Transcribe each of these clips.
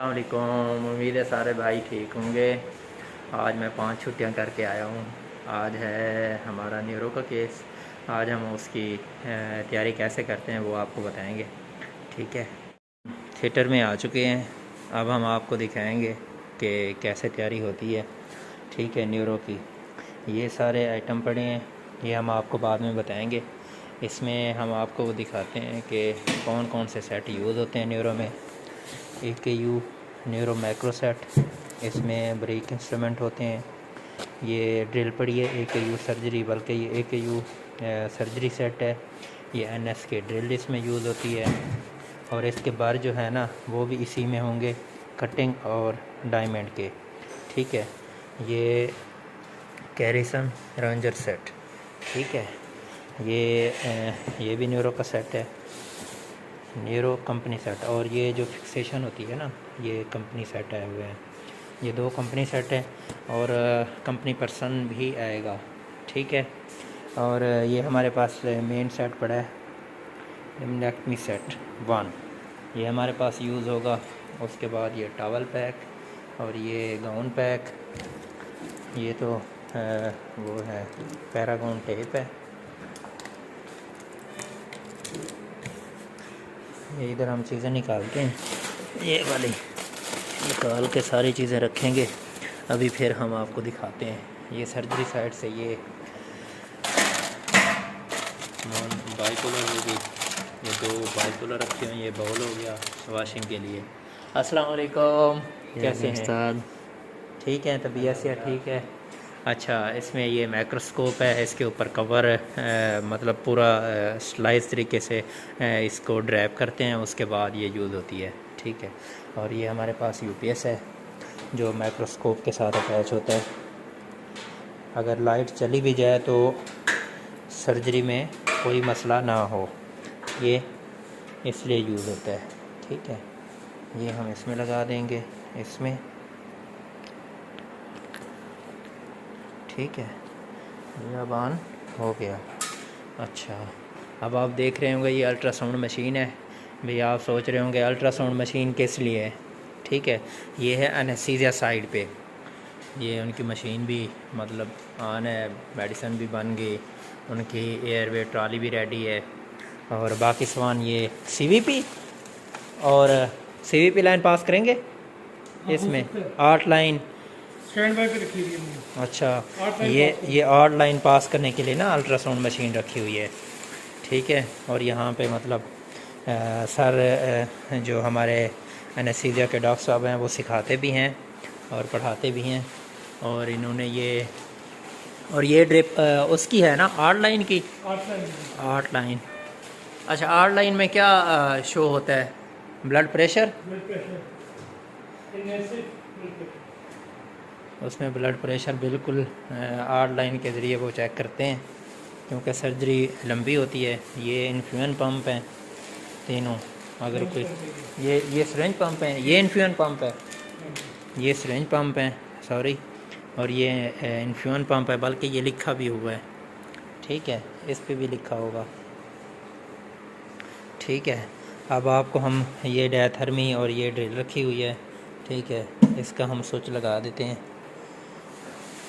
अस्सलामुअलैकुम। उम्मीद है सारे भाई ठीक होंगे। आज मैं 5 छुट्टियां करके आया हूँ। आज है हमारा न्यूरो का केस। आज हम उसकी तैयारी कैसे करते हैं वो आपको बताएंगे। ठीक है, थिएटर में आ चुके हैं। अब हम आपको दिखाएंगे कि कैसे तैयारी होती है। ठीक है, न्यूरो की ये सारे आइटम पड़े हैं, ये हम आपको बाद में बताएंगे। इसमें हम आपको दिखाते हैं कि कौन कौन से सेट यूज़ होते हैं न्यूरो में। AKU न्यूरो मैक्रो सेट, इसमें ब्रेक इंस्ट्रूमेंट होते हैं। ये ड्रिल पड़ी है AKU सर्जरी, बल्कि ये AKU सर्जरी सेट है। ये NS के ड्रिल इसमें यूज़ होती है, और इसके बार जो है ना वो भी इसी में होंगे, कटिंग और डायमंड के। ठीक है, ये कैरिसन रेंजर सेट। ठीक है, ये भी न्यूरो का सेट है, न्यूरो कंपनी सेट। और ये जो फिक्सेशन होती है ना, ये कंपनी सेट आए हुए हैं। ये 2 कंपनी सेट है, और कंपनी पर्सन भी आएगा। ठीक है, और ये हमारे पास मेन सेट पड़ा है, एमनेक्टमी सेट 1। ये हमारे पास यूज़ होगा। उसके बाद ये टॉवल पैक और ये गाउन पैक। ये तो वो है पैरागॉन टेप है। ये इधर हम चीज़ें निकालते हैं, ये वाली निकाल के सारी चीज़ें रखेंगे। अभी फिर हम आपको दिखाते हैं। ये सर्जरी साइड से ये बाइपोलर होगी, ये 2 बाइपोलर रखे हुए हैं। ये बाउल हो गया वॉशिंग के लिए। अस्सलाम वालेकुम, कैसे हैं? उस्ताद। ठीक है, तबीयत से ठीक है। अच्छा, इसमें ये माइक्रोस्कोप है, इसके ऊपर कवर मतलब पूरा स्लाइस तरीके से इसको ड्रैप करते हैं, उसके बाद ये यूज़ होती है। ठीक है, और ये हमारे पास UPS है जो माइक्रोस्कोप के साथ अटैच होता है। अगर लाइट चली भी जाए तो सर्जरी में कोई मसला ना हो, ये इसलिए यूज़ होता है। ठीक है, ये हम इसमें लगा देंगे, इसमें। ठीक है, ये अब ऑन हो गया। अच्छा, अब आप देख रहे होंगे ये अल्ट्रासाउंड मशीन है। भाई आप सोच रहे होंगे अल्ट्रासाउंड मशीन किस लिए है। ठीक है, ये है एनेस्थीसिया साइड पे। ये उनकी मशीन भी मतलब ऑन है, मेडिसिन भी बन गई, उनकी एयरवे ट्रॉली भी रेडी है, और बाकी सामान ये CVP और CVP लाइन पास करेंगे इसमें 8 लाइन स्टैंड बाय पे रखी हुई है हमने। अच्छा, ये 8 लाइन पास करने के लिए ना अल्ट्रासाउंड मशीन रखी हुई है। ठीक है, और यहाँ पे मतलब सर जो हमारे एनेस्थीसिया के डॉक्टर साहब हैं वो सिखाते भी हैं और पढ़ाते भी हैं। और इन्होंने ये ड्रिप उसकी है ना 8 लाइन की। 8 लाइन। अच्छा, 8 लाइन में क्या शो होता है? Blood pressure. उसमें ब्लड प्रेशर बिल्कुल 8 लाइन के ज़रिए वो चेक करते हैं, क्योंकि सर्जरी लंबी होती है। ये इन्फ्यूजन पंप हैं तीनों। अगर कोई ये सिरिंज पंप है, ये इन्फ्यूजन पंप है, ये सिरिंज पंप है, सॉरी, और ये इन्फ्यूजन पंप है, बल्कि ये लिखा भी हुआ है। ठीक है, इस पे भी लिखा होगा। ठीक है, अब आपको हम ये डायथर्मी और ये ड्रिल रखी हुई है। ठीक है, इसका हम स्विच लगा देते हैं।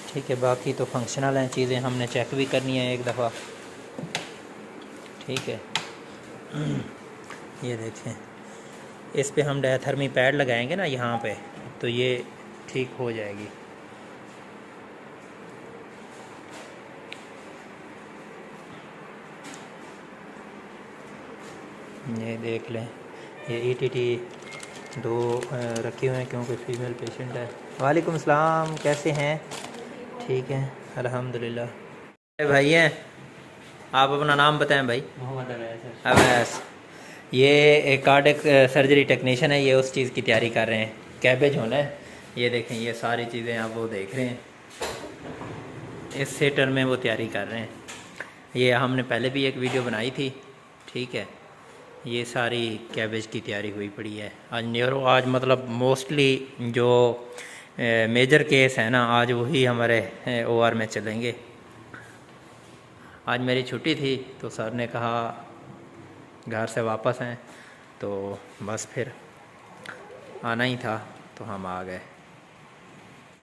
ठीक है, बाकी तो फंक्शनल हैं चीज़ें, हमने चेक भी करनी है एक दफ़ा। ठीक है, ये देखें, इस पे हम डायथर्मी पैड लगाएंगे ना यहाँ पे, तो ये ठीक हो जाएगी। ये देख लें, ये ETT 2 रखे हुए हैं क्योंकि फीमेल पेशेंट है। वालेकुम सलाम, कैसे हैं? ठीक है, अल्हम्दुलिल्लाह। भाई हैं आप, अपना नाम बताएं भाई। मोहम्मद अवैस। ये एक कार्डिक सर्जरी टेक्नीशियन है, ये उस चीज़ की तैयारी कर रहे हैं, कैबेज होना है। ये देखें, ये सारी चीज़ें आप वो देख रहे हैं, इस थिएटर में वो तैयारी कर रहे हैं। ये हमने पहले भी एक वीडियो बनाई थी। ठीक है, ये सारी कैबेज की तैयारी हुई पड़ी है। आज न्यूरो, आज मतलब मोस्टली जो मेजर केस है ना, आज वही हमारे OR में चलेंगे। आज मेरी छुट्टी थी तो सर ने कहा घर से वापस हैं, तो बस फिर आना ही था तो हम आ गए।